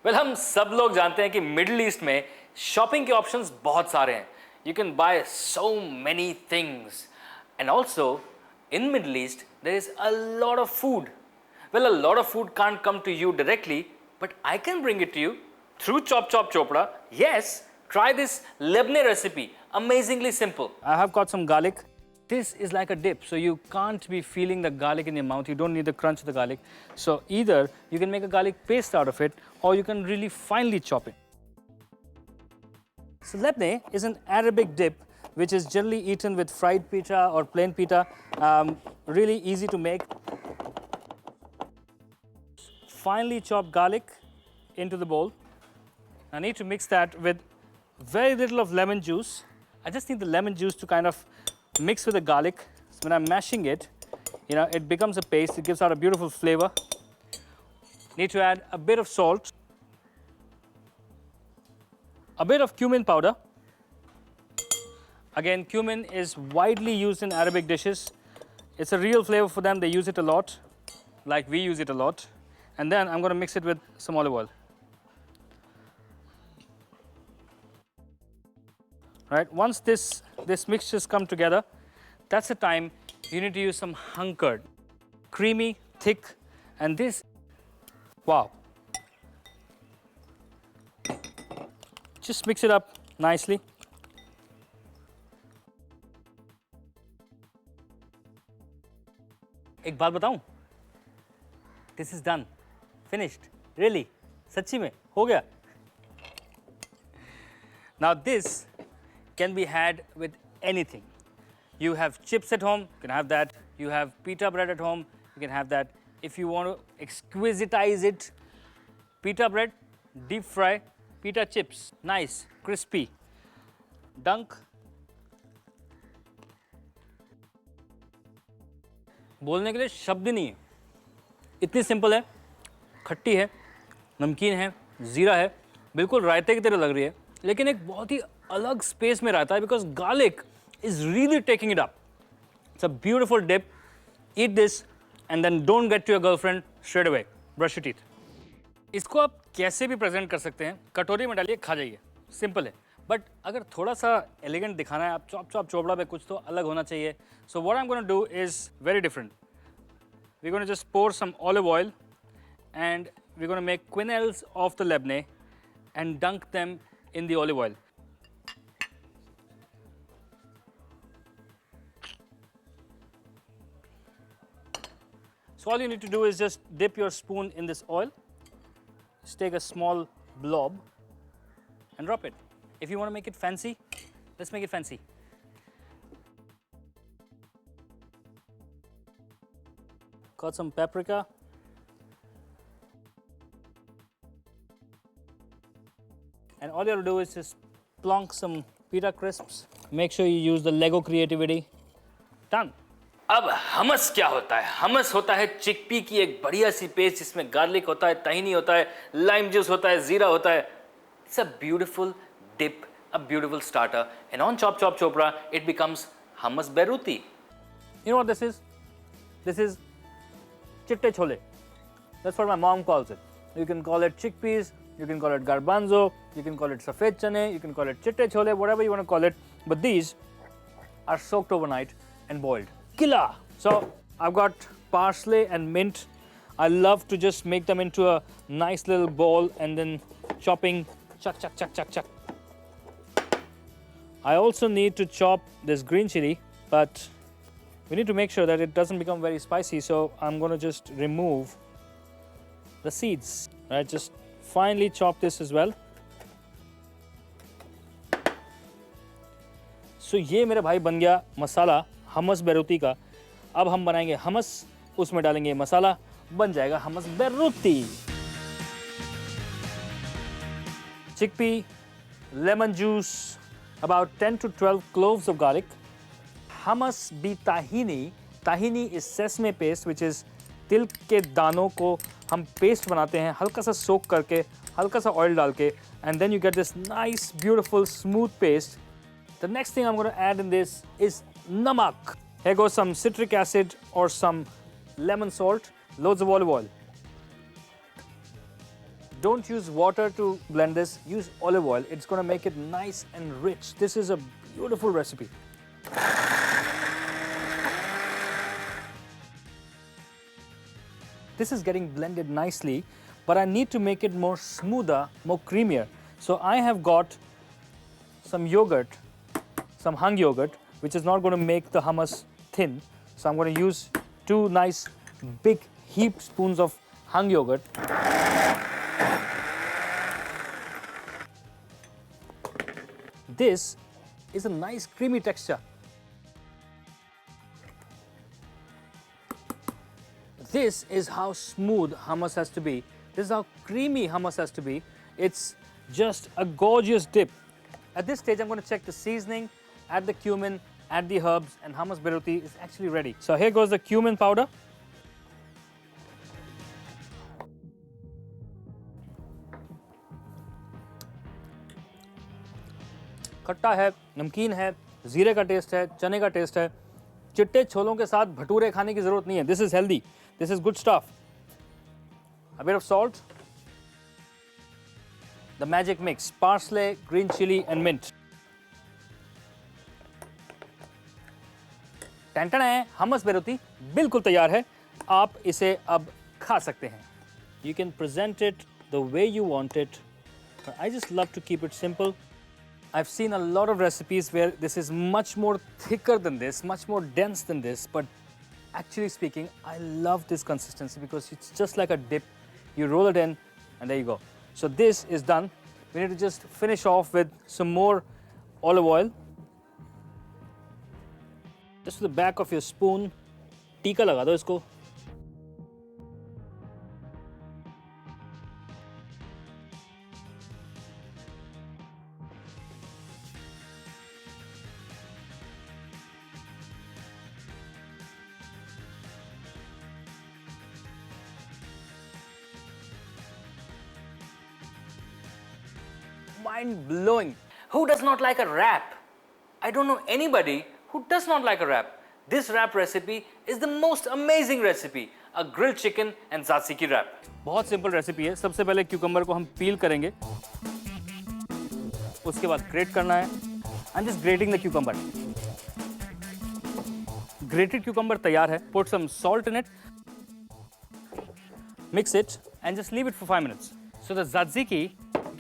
Well हम सब लोग जानते हैं कि मिडिल ईस्ट में शॉपिंग के ऑप्शंस बहुत सारे हैं. You can buy so many things. And also, in Middle East, there is a lot of food. Well, a lot of food can't come to you directly, but I can bring it to you through Chop Chop Chopra. Yes, try this Labneh recipe. Amazingly simple. I have got some garlic. This is like a dip, so you can't be feeling the garlic in your mouth. You don't need the crunch of the garlic. So either you can make a garlic paste out of it, or you can really finely chop it. So Labneh is an Arabic dip which is generally eaten with fried pita or plain pita. Really easy to make. Finely chopped garlic into the bowl. I need to mix that with very little of lemon juice. I just need the lemon juice to kind of mix with the garlic. So when I'm mashing it, it becomes a paste. It gives out a beautiful flavor. Need to add a bit of salt, a bit of cumin powder. Again, cumin is widely used in Arabic dishes. It's a real flavor for them. They use it a lot, like we use it a lot. And then I'm going to mix it with some olive oil. Right, once this mixtures come together, that's the time you need to use some hunkered, creamy, thick, and this, wow. Just mix it up nicely. एक बात बताऊं? This is done, finished. Really? सच्ची में हो गया? Now this can be had with anything. You have chips at home, you can have that. You have pita bread at home, you can have that. If you want to exquisitize it, pita bread, deep fry, pita chips, nice, crispy. Dunk. बोलने के लिए शब्द नहीं है. इतनी simple है, खट्टी है, नमकीन है, ज़ीरा है, बिल्कुल रायते की तरह लग रही है, लेकिन एक बहुत ही अलग स्पेस में रहता है because garlic is really taking it up. It's a beautiful dip. Eat this and then don't get to your girlfriend straight away. Brush your teeth. इसको आप कैसे भी प्रेजेंट कर सकते हैं, कटोरी में डालिए, खा जाइए, सिंपल है. बट अगर थोड़ा सा एलिगेंट दिखाना है, आप चॉप चॉप चोपड़ा पे कुछ तो अलग होना चाहिए. So what I'm going to do is very different. We're going to just pour some olive oil and we're going to make quenelles of the Labneh and dunk them in the olive oil. So all you need to do is just dip your spoon in this oil, just take a small blob and drop it. If you want to make it fancy, let's make it fancy. Got some paprika. And all you have to do is just plonk some pita crisps. Make sure you use the Lego creativity. Done. अब हमस क्या होता है? हमस होता है chickpea की एक बढ़िया सी paste जिसमें गार्लिक होता है, ताहिनी होता है, लाइम जूस होता है, जीरा होता है. It's a beautiful dip, a beautiful starter, and on Chop Chop Chopra it becomes Hummus Beiruti. You know what this is? This is chitte chole. That's what my mom calls it. You can call it chickpeas, you can call it garbanzo, you can call it safed chane, you can call it chitte chole, whatever you want to call it. But these are soaked overnight and boiled. Killer! So I've got parsley and mint. I love to just make them into a nice little bowl and then chopping, chuck, chuck, chuck, chuck, chuck. I also need to chop this green chili, but we need to make sure that it doesn't become very spicy, so I'm going to just remove the seeds. Right, just finely chop this as well. So ये मेरे भाई बन गया मसाला हमस बैरूती का. अब हम बनाएंगे हमस, उसमें डालेंगे मसाला, बन जाएगा हमस बैरूती. Chickpea, lemon juice, about 10 to 12 cloves of garlic. Hummus bi tahini. Tahini is sesame paste, which is तिल के दानों को हम पेस्ट बनाते हैं हल्का सा सोक करके, हल्का सा ऑयल डाल के, and then you get this nice, beautiful, smooth paste. The next thing I'm going to add in this is namak. Here goes some citric acid or some lemon salt, loads of olive oil. Don't use water to blend this, use olive oil. It's going to make it nice and rich. This is a beautiful recipe. This is getting blended nicely, but I need to make it more smoother, more creamier. So I have got some yogurt, some hung yogurt, which is not going to make the hummus thin. So I'm going to use 2 nice big heaped spoons of hung yogurt. This is a nice creamy texture. This is how smooth hummus has to be. This is how creamy hummus has to be. It's just a gorgeous dip. At this stage, I'm going to check the seasoning, add the cumin, add the herbs, and Hummus Beiruti is actually ready. So here goes the cumin powder. खट्टा है, नमकीन है, जीरे का test है, चने का test है. चिट्टे छोलों के साथ भटूरे खाने की जरूरत नहीं है. This is healthy. This is good stuff. A bit of salt. The magic mix: parsley, green chili, and mint. टैंटन है, Hummus Beiruti बिल्कुल तैयार है. आप इसे अब खा सकते हैं. You can present it the way you want it. But I just love to keep it simple. I've seen a lot of recipes where this is much more thicker than this, much more dense than this, but actually speaking, I love this consistency because it's just like a dip. You roll it in and there you go. So this is done. We need to just finish off with some more olive oil. Just to the back of your spoon, टीका लगा दो इसको. Mind blowing. Who does not like a wrap? I don't know anybody who does not like a wrap. This wrap recipe is the most amazing recipe. A grilled chicken and tzatziki wrap. बहुत simple recipe है. सबसे पहले cucumber को हम पील करेंगे. उसके बाद great करना है. I'm just grating the cucumber. Grated cucumber तैयार है. Put some salt in it. Mix it and just leave it for 5 minutes. So the tzatziki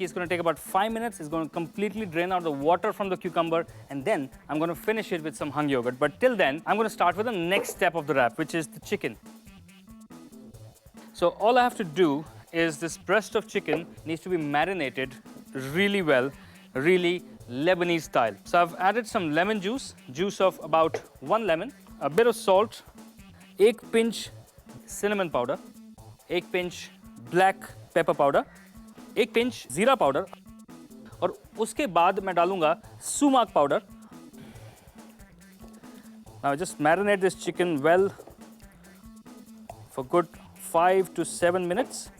is going to take about 5 minutes. It's going to completely drain out the water from the cucumber, and then I'm going to finish it with some hung yogurt. But till then, I'm going to start with the next step of the wrap, which is the chicken. So all I have to do is this breast of chicken needs to be marinated really well, really Lebanese style. So I've added some lemon juice of about 1 lemon, a bit of salt, 1 pinch cinnamon powder, 1 pinch black pepper powder, 1 pinch जीरा powder, और उसके बाद मैं डालूंगा sumac powder. Now just marinate this chicken well for good 5 to 7 minutes.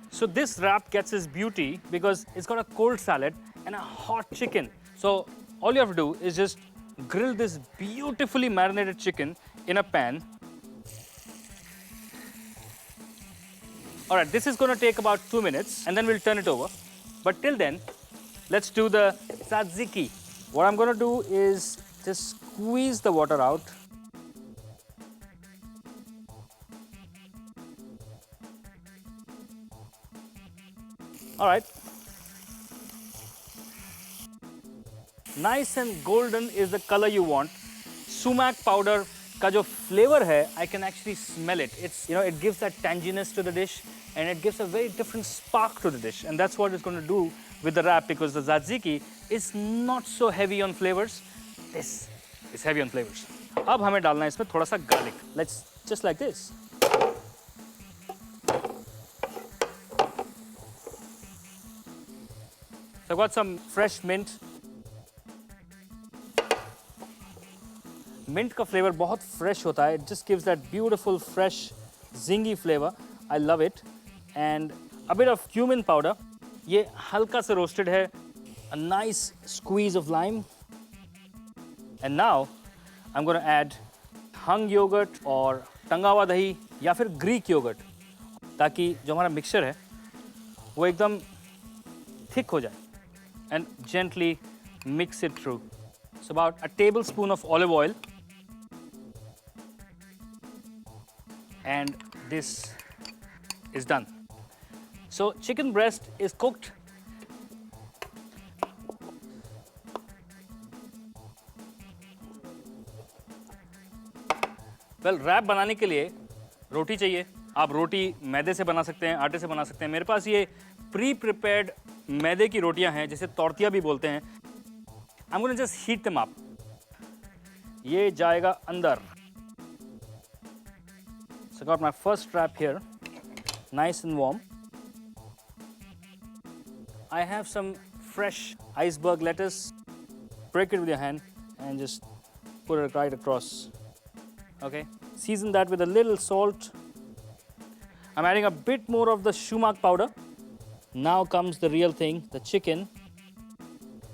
So this wrap gets its beauty because it's got a cold salad and a hot chicken. So all you have to do is just grill this beautifully marinated chicken in a pan. Alright, this is going to take about 2 minutes and then we'll turn it over. But till then, let's do the tzatziki. What I'm going to do is just squeeze the water out. Alright. Nice and golden is the color you want. Sumac powder का जो flavor है, I can actually smell it. It's, it gives that tanginess to the dish and it gives a very different spark to the dish. And that's what it's going to do with the wrap because the tzatziki is not so heavy on flavors. This is heavy on flavors. अब हमें डालना है इसमें थोड़ा सा garlic. Let's just like this. So I've got some fresh mint. Mint का flavor बहुत fresh होता है. It just gives that beautiful, fresh, zingy flavor. I love it. And a bit of cumin powder. ये हल्का से roasted है. A nice squeeze of lime. And now I'm going to add hung yogurt or tanga hua dahi या फिर Greek yogurt. ताकि जो हमारा mixture है वो एकदम थिक हो जाए. And gently mix it through. So about a tablespoon of olive oil. And this is done. So chicken breast is cooked. Well, wrap बनाने के लिए रोटी चाहिए. आप रोटी मैदे से बना सकते हैं, आटे से बना सकते हैं. मेरे पास ये प्री प्रिपेयर्ड मैदे की रोटियां हैं, जिसे तोरतिया भी बोलते हैं. I'm going to just heat them up. ये जाएगा अंदर. So I got my first wrap here, nice and warm. I have some fresh iceberg lettuce. Break it with your hand and just put it right across. Okay. Season that with a little salt. I'm adding a bit more of the shumak powder. Now comes the real thing, the chicken.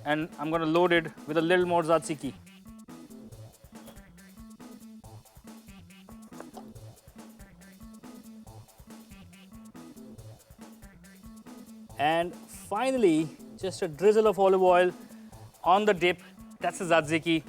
And I'm going to load it with a little more tzatziki. And finally, just a drizzle of olive oil on the dip. That's the tzatziki.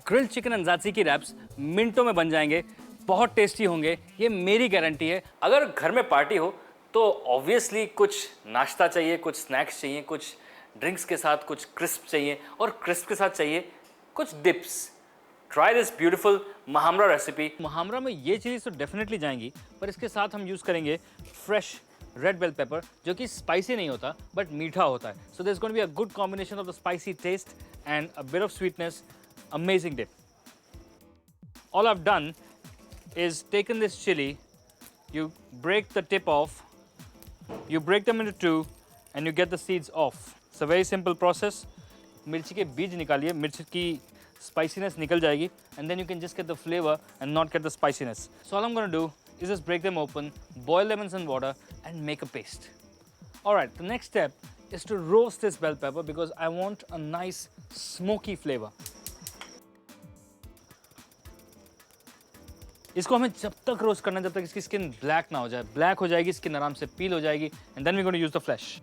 Grilled chicken and tzatziki wraps मिनटों में बन जाएंगे. बहुत tasty होंगे, ये मेरी guarantee है. अगर घर में पार्टी हो तो ऑब्वियसली कुछ नाश्ता चाहिए, कुछ स्नैक्स चाहिए, कुछ ड्रिंक्स के साथ कुछ क्रिस्प चाहिए, और क्रिस्प के साथ चाहिए कुछ dips. Try this beautiful muhammara recipe. Muhammara में ये चीज़ तो डेफिनेटली जाएंगी, पर इसके साथ हम यूज़ करेंगे फ्रेश रेड बेल पेपर, जो कि स्पाइसी नहीं होता बट मीठा होता है. So there is going to be a good combination of the spicy taste and a bit of sweetness. Amazing dip. All I've done is taken this chili, you break the tip off, you break them into two, and you get the seeds off. It's a very simple process. मिर्ची के बीज निकालिए, मिर्ची की spiciness निकल जाएगी, and then you can just get the flavor and not get the spiciness. So all I'm going to do is just break them open, boil them in some water, and make a paste. All right, the next step is to roast this bell pepper because I want a nice smoky flavor. इसको हमें जब तक roast करना है जब तक इसकी skin black ना हो जाए. ब्लैक हो जाएगी, स्किन आराम से पील हो जाएगी, and then we going to use the flesh.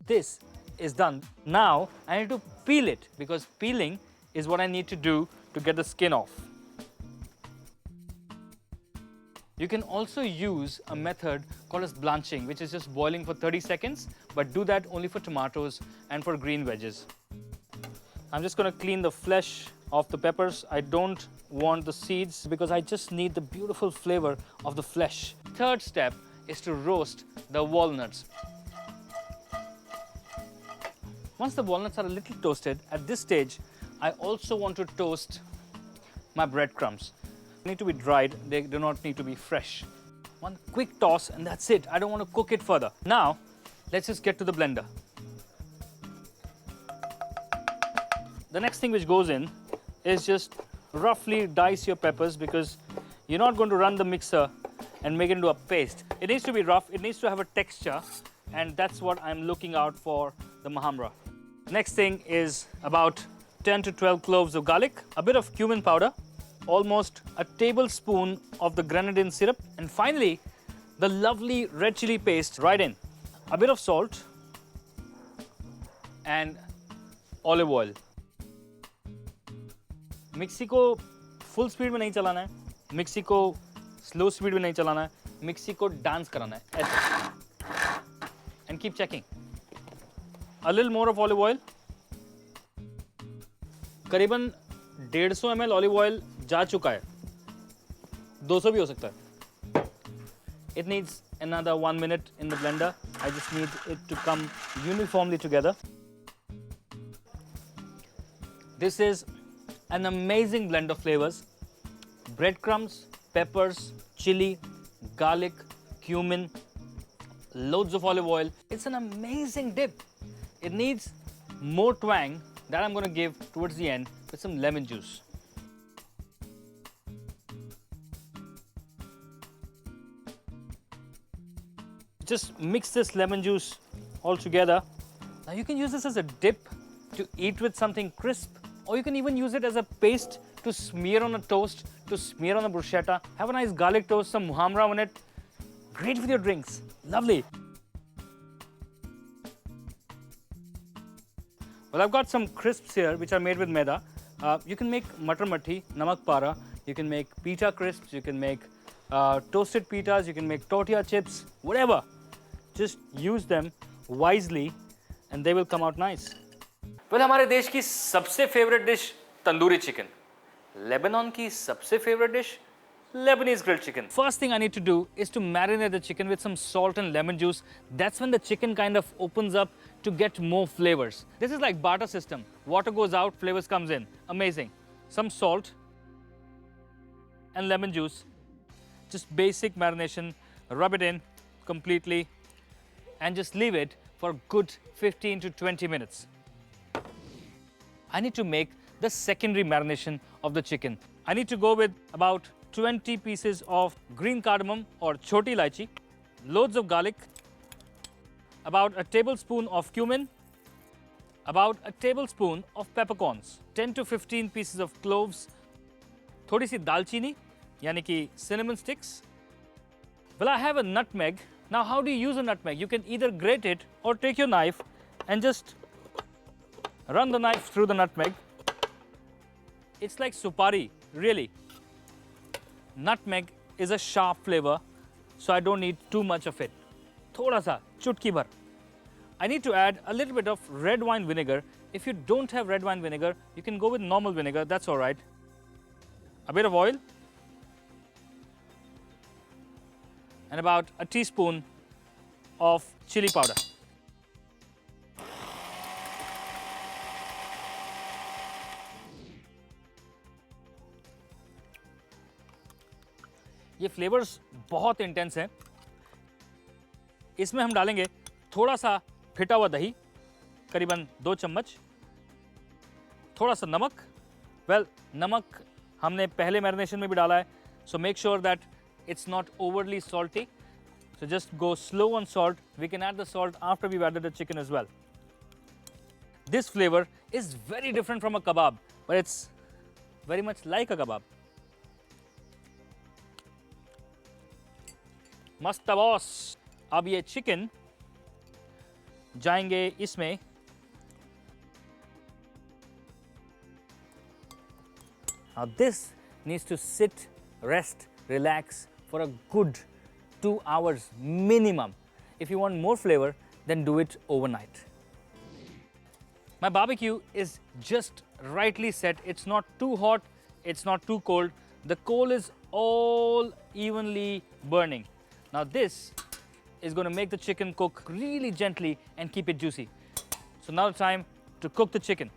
This is done. Now I need to peel it because peeling is what I need to do to get the skin off. You can also use a method called as blanching, which is just boiling for 30 seconds, but do that only for tomatoes and for green veggies. I'm just going to clean the flesh of the peppers. I don't want the seeds because I just need the beautiful flavor of the flesh. Third step is to roast the walnuts. Once the walnuts are a little toasted, at this stage, I also want to toast my breadcrumbs. They need to be dried, they do not need to be fresh. One quick toss and that's it. I don't want to cook it further. Now, let's just get to the blender. The next thing which goes in is just roughly dice your peppers because you're not going to run the mixer and make it into a paste. It needs to be rough, it needs to have a texture, and that's what I'm looking out for the Muhammara. Next thing is about 10 to 12 cloves of garlic, a bit of cumin powder, almost a tablespoon of the grenadine syrup, and finally the lovely red chili paste right in. A bit of salt and olive oil. Mixie को full speed में नहीं चलाना है, mixie को slow speed में नहीं चलाना है, मिक्सी को डांस कराना है ऐसे. And keep checking. A little more of olive oil. करीबन 150 ml ऑलिव ऑयल जा चुका है. 200 भी हो सकता है. It needs another 1 minute in the blender. I just need it to come uniformly together. This is an amazing blend of flavors. Breadcrumbs, peppers, chili, garlic, cumin, loads of olive oil. It's an amazing dip. It needs more twang that I'm going to give towards the end with some lemon juice. Just mix this lemon juice all together. Now you can use this as a dip to eat with something crisp, or you can even use it as a paste to smear on a toast to smear on the bruschetta. Have a nice garlic toast, some muhammara on it. Great with your drinks. Lovely. Well, I've got some crisps here which are made with maida. You can make matar matti, namak para. You can make pita crisps. You can make toasted pitas. You can make tortilla chips. Whatever. Just use them wisely and they will come out nice. Well, हमारे देश की सबसे favorite dish tandoori chicken. Lebanon की सबसे favorite dish Lebanese grilled chicken. First thing I need to do is to marinate the chicken with some salt and lemon juice. That's when the chicken kind of opens up to get more flavors. This is like barter system. Water goes out, flavors comes in. Amazing. Some salt and lemon juice. Just basic marination. Rub it in completely and just leave it for a good 15 to 20 minutes. I need to make the secondary marination of the chicken. I need to go with about 20 pieces of green cardamom or choti ilaichi, loads of garlic, about a tablespoon of cumin, about a tablespoon of peppercorns, 10 to 15 pieces of cloves, थोड़ी सी दालचीनी यानी कि cinnamon sticks. Well, I have a nutmeg. Now, how do you use a nutmeg? You can either grate it or take your knife and just run the knife through the nutmeg. It's like supari, really. Nutmeg is a sharp flavor, so I don't need too much of it. Thoda sa, chutki bhar. I need to add a little bit of red wine vinegar. If you don't have red wine vinegar, you can go with normal vinegar, that's all right. A bit of oil. And about a teaspoon of chili powder. ये flavours बहुत intense हैं। इसमें हम डालेंगे थोड़ा सा फिटा हुआ दही, करीबन 2 चम्मच, थोड़ा सा नमक। वेल, नमक हमने पहले मैरिनेशन में भी डाला है, so make sure that it's not overly salty. So just go slow on salt. We can add the salt after we've added the chicken as well. This flavor is very different from a kebab, but it's very much like a kebab. मस्त boss. अब ये chicken जाएंगे इसमें। Now this needs to sit, rest, relax for a good 2 hours minimum. If you want more flavor, then do it overnight. My barbecue is just rightly set. It's not too hot, it's not too cold. The coal is all evenly burning. Now this is going to make the chicken cook really gently and keep it juicy. So now it's time to cook the chicken.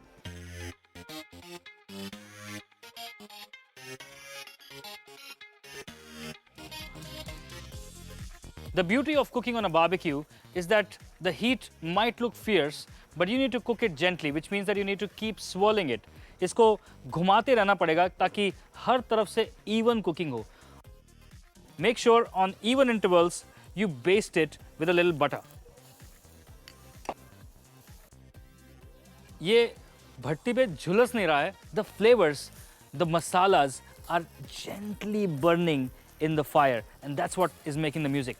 The beauty of cooking on a barbecue is that the heat might look fierce, but you need to cook it gently, which means that you need to keep swirling it. इसको घुमाते रहना पड़ेगा ताकि हर तरफ से even cooking हो. Make sure on even intervals you baste it with a little butter. ये भट्टी पे झुलस नहीं रहा है. The flavors, the masalas are gently burning in the fire, and that's what is making the music.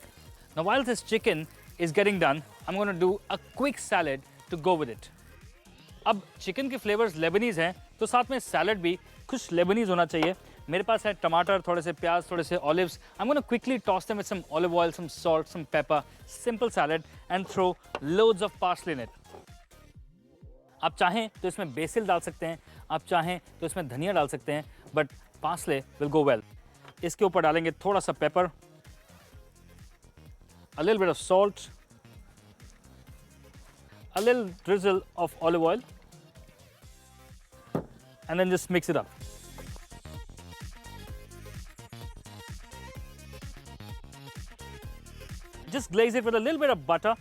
Now, while this chicken is getting done, I'm going to do a quick salad to go with it. अब chicken के flavours Lebanese हैं, तो साथ में salad भी कुछ Lebanese होना चाहिए. मेरे पास है टमाटर, थोड़े से प्याज, थोड़े से olives. I'm going to quickly toss them with some olive oil, some salt, some pepper, simple salad, and throw loads of parsley in it. आप चाहें तो इसमें बेसिल डाल सकते हैं, आप चाहें तो इसमें धनिया डाल सकते हैं, but parsley will go well. इसके ऊपर डालेंगे थोड़ा सा paper, a little bit of salt, a little drizzle of olive oil, and then just mix it up. Just glaze it with a little bit of butter,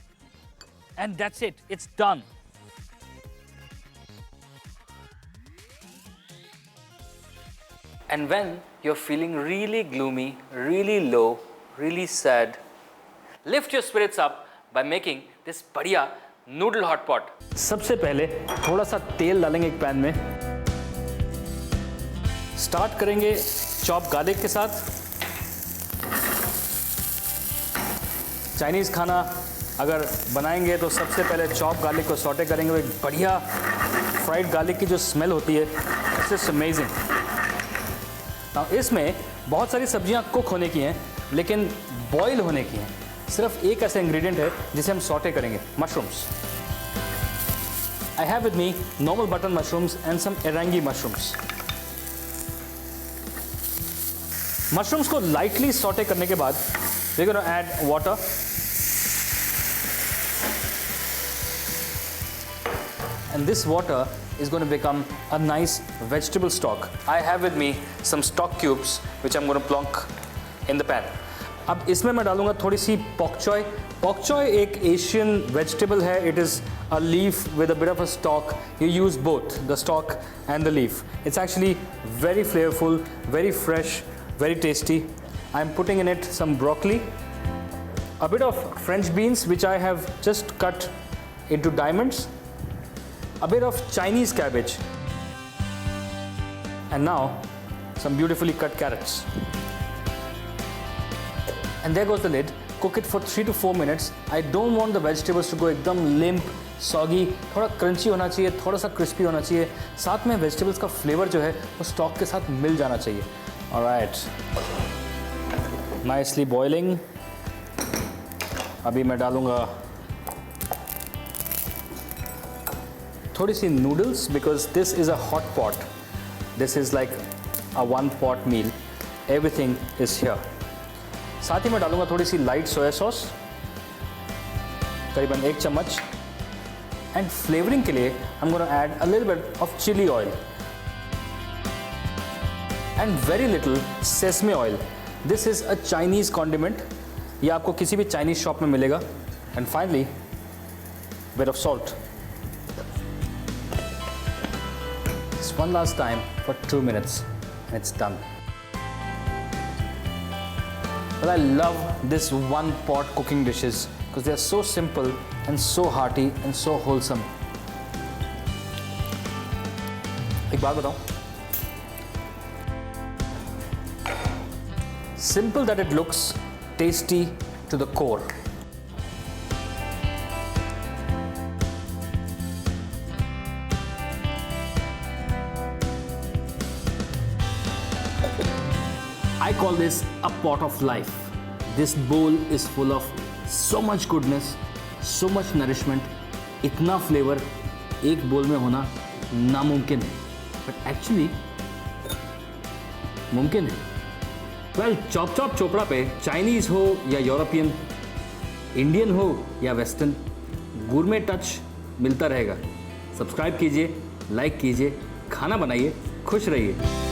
and that's it. It's done. And when you're feeling really gloomy, really low, really sad, lift your spirits up by making this बढ़िया noodle hot pot. सबसे पहले थोड़ा सा तेल डालेंगे एक pan में. Start करेंगे चॉप गार्लिक के साथ। चाइनीज़ खाना अगर बनाएंगे तो सबसे पहले चॉप गार्लिक को सॉटे करेंगे। वो एक बढ़िया फ्राइड गार्लिक की जो स्मेल होती है, इट्स जस्ट अमेजिंग। नाउ इसमें बहुत सारी सब्जियां कुक होने की हैं, लेकिन बॉईल होने की हैं। सिर्फ एक ऐसा इंग्रेडिएंट है जिसे हम सॉटे करेंगे, mushrooms. I have with me normal button mushrooms and some eryngii mushrooms. Mushrooms को लाइटली सॉटे करने के बाद we gonna add water. And this water is going to become a nice vegetable stock. I have with me some stock cubes which I'm going to plonk in the pan. अब इसमें मैं डालूंगा थोड़ी सी pok choy. Pok choy एक Asian vegetable है. It is a leaf with a bit of a stalk. You use both the stalk and the leaf. It's actually very flavorful, very fresh, very tasty. I'm putting in it some broccoli, a bit of French beans which I have just cut into diamonds, a bit of Chinese cabbage, and now some beautifully cut carrots. And there goes the lid. Cook it for 3 to 4 minutes. I don't want the vegetables to go एकदम limp, soggy. थोड़ा crunchy होना चाहिए, थोड़ा सा crispy होना चाहिए। साथ में vegetables का flavor जो है वो stock के साथ मिल जाना चाहिए। Alright, nicely boiling. अभी मैं डालूंगा थोड़ी सी noodles because this is a hot pot. This is like a one pot meal. Everything is here. साथ ही मैं डालूंगा थोड़ी सी लाइट सोया सॉस, करीबन 1 चम्मच। एंड फ्लेवरिंग के लिए I'm going to add a little bit of chili oil and very little sesame oil. This is a Chinese condiment. ये आपको किसी भी चाइनीज शॉप में मिलेगा। And finally bit of salt. Just one last time for 2 minutes and it's done. But I love this one pot cooking dishes because they are so simple and so hearty and so wholesome. एक बात बताऊं, simple that it looks, tasty to the core. I call this a pot of life. This bowl is full of so much goodness, so much nourishment. इतना flavor एक bowl में होना नामुमकिन है, but actually मुमकिन है। Well, चॉप चॉप चोपड़ा पे Chinese हो या यूरोपियन, इंडियन हो या वेस्टर्न, गुरमे टच मिलता रहेगा। सब्सक्राइब कीजिए, लाइक कीजिए, खाना बनाइए, खुश रहिए।